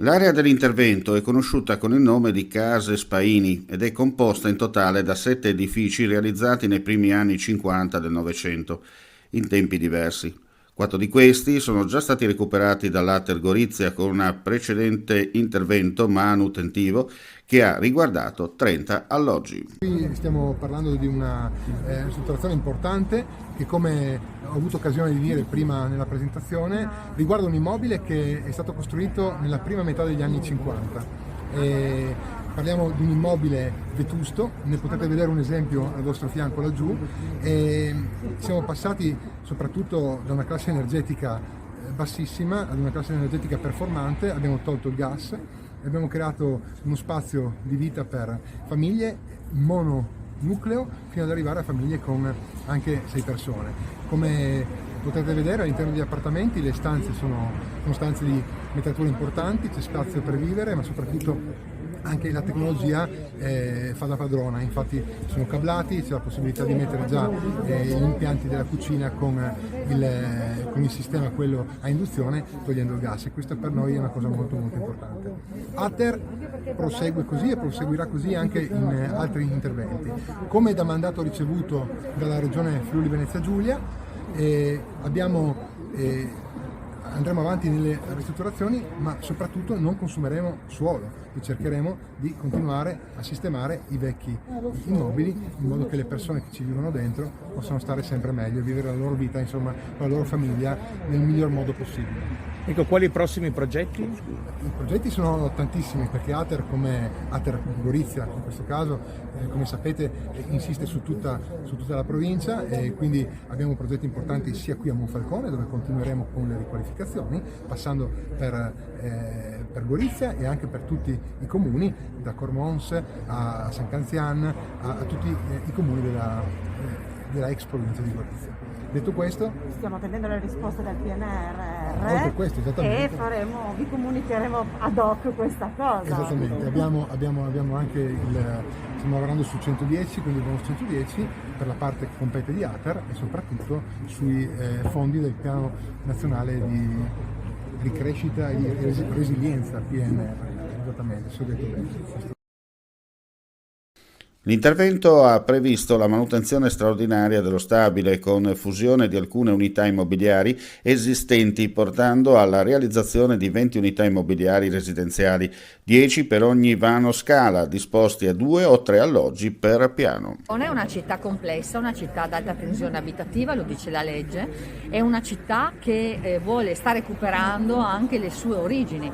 L'area dell'intervento è conosciuta con il nome di Case Spaini ed è composta in totale da 7 edifici realizzati nei primi anni 50 del Novecento, in tempi diversi. 4 di questi sono già stati recuperati dall'Ater Gorizia con un precedente intervento manutentivo che ha riguardato 30 alloggi. Qui stiamo parlando di una ristrutturazione importante che, come ho avuto occasione di dire prima nella presentazione, riguarda un immobile che è stato costruito nella prima metà degli anni 50. Parliamo di un immobile vetusto, ne potete vedere un esempio al vostro fianco laggiù. Siamo passati soprattutto da una classe energetica bassissima ad una classe energetica performante, abbiamo tolto il gas, abbiamo creato uno spazio di vita per famiglie mononucleo fino ad arrivare a famiglie con anche 6 persone. Come potete vedere, all'interno degli appartamenti le stanze sono stanze di metrature importanti, c'è spazio per vivere, ma soprattutto anche la tecnologia fa da padrona, infatti sono cablati, c'è la possibilità di mettere già gli impianti della cucina con il sistema quello a induzione, togliendo il gas, e questo per noi è una cosa molto molto importante. Ater prosegue così e proseguirà così anche in altri interventi. Come da mandato ricevuto dalla Regione Friuli Venezia Giulia, andremo avanti nelle ristrutturazioni, ma soprattutto non consumeremo suolo e cercheremo di continuare a sistemare i vecchi immobili in modo che le persone che ci vivono dentro possano stare sempre meglio e vivere la loro vita, insomma, con la loro famiglia nel miglior modo possibile. Ecco, quali i prossimi progetti? I progetti sono tantissimi, perché Ater, come Ater Gorizia in questo caso, come sapete, insiste su tutta la provincia, e quindi abbiamo progetti importanti sia qui a Monfalcone, dove continueremo con le riqualificazioni, passando per Gorizia e anche per tutti i comuni, da Cormons a San Canzian, a tutti i comuni della ex provincia di Gorizia. Detto questo, stiamo attendendo le risposte del PNRR oltre a questo, esattamente, e vi comunicheremo ad hoc questa cosa. Esattamente, abbiamo anche stiamo lavorando su 110, quindi il bonus 110 per la parte che compete di Ater e soprattutto sui fondi del piano nazionale di crescita e di resilienza PNR. Esattamente, se ho detto bene. L'intervento ha previsto la manutenzione straordinaria dello stabile con fusione di alcune unità immobiliari esistenti, portando alla realizzazione di 20 unità immobiliari residenziali, 10 per ogni vano scala, disposti a 2 o 3 alloggi per piano. Non è una città complessa, una città ad alta tensione abitativa, lo dice la legge, è una città che sta recuperando anche le sue origini.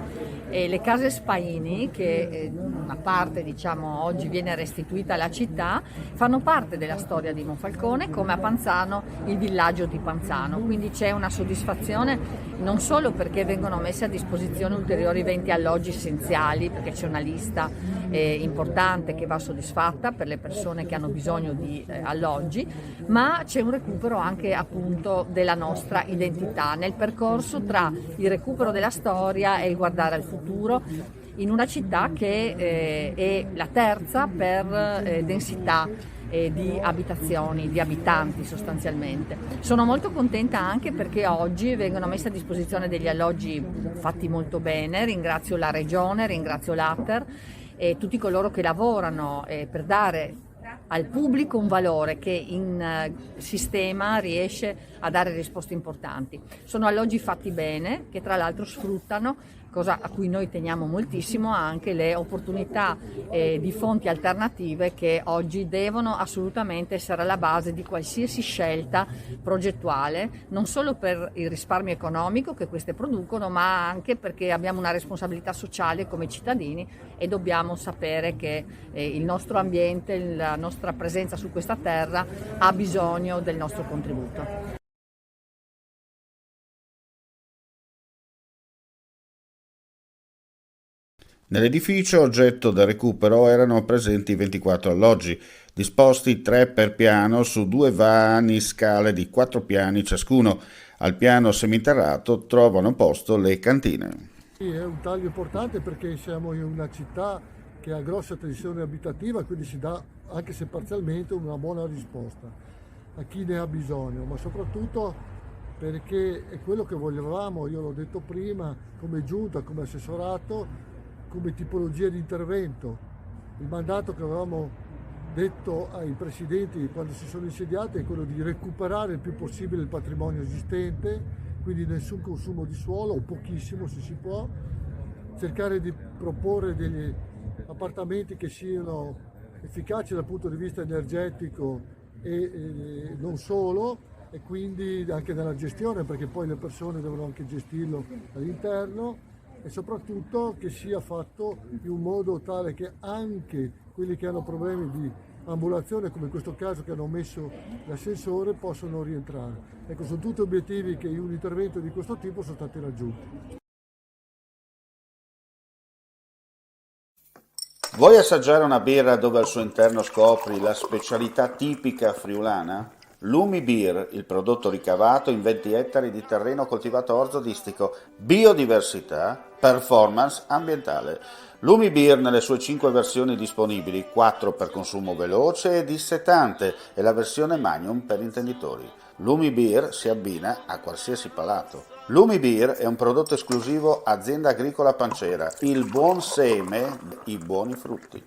E le case Spaini, che una parte oggi viene restituita alla città, fanno parte della storia di Monfalcone, come a Panzano il villaggio di Panzano, quindi c'è una soddisfazione non solo perché vengono messi a disposizione ulteriori 20 alloggi essenziali, perché c'è una lista importante che va soddisfatta per le persone che hanno bisogno di alloggi, ma c'è un recupero anche appunto della nostra identità nel percorso tra il recupero della storia e il guardare al futuro, in una città che è la terza per densità di abitazioni, di abitanti sostanzialmente. Sono molto contenta anche perché oggi vengono messi a disposizione degli alloggi fatti molto bene, ringrazio la Regione, ringrazio l'Ater e tutti coloro che lavorano per dare al pubblico un valore che in sistema riesce a dare risposte importanti. Sono alloggi fatti bene, che tra l'altro sfruttano, cosa a cui noi teniamo moltissimo, anche le opportunità di fonti alternative che oggi devono assolutamente essere alla base di qualsiasi scelta progettuale, non solo per il risparmio economico che queste producono, ma anche perché abbiamo una responsabilità sociale come cittadini e dobbiamo sapere che il nostro ambiente, la nostra presenza su questa terra ha bisogno del nostro contributo. Nell'edificio oggetto del recupero erano presenti 24 alloggi, disposti 3 per piano su 2 vani scale di 4 piani ciascuno. Al piano seminterrato trovano posto le cantine. Sì, è un taglio importante perché siamo in una città che ha grossa tensione abitativa, quindi si dà, anche se parzialmente, una buona risposta a chi ne ha bisogno, ma soprattutto perché è quello che volevamo, io l'ho detto prima, come giunta, come assessorato, come tipologia di intervento. Il mandato che avevamo detto ai presidenti quando si sono insediati è quello di recuperare il più possibile il patrimonio esistente, quindi nessun consumo di suolo o pochissimo se si può, cercare di proporre degli appartamenti che siano efficaci dal punto di vista energetico e non solo, e quindi anche nella gestione, perché poi le persone devono anche gestirlo all'interno, e soprattutto che sia fatto in un modo tale che anche quelli che hanno problemi di ambulazione, come in questo caso che hanno messo l'ascensore, possono rientrare. Ecco, sono tutti obiettivi che in un intervento di questo tipo sono stati raggiunti. Vuoi assaggiare una birra dove al suo interno scopri la specialità tipica friulana? Lumi Beer, il prodotto ricavato in 20 ettari di terreno coltivato a orzo distico, biodiversità, performance ambientale. Lumi Beer nelle sue 5 versioni disponibili, 4 per consumo veloce e dissetante e la versione Magnum per intenditori. Lumi Beer si abbina a qualsiasi palato. Lumi Beer è un prodotto esclusivo Azienda Agricola Pancera, il buon seme, i buoni frutti.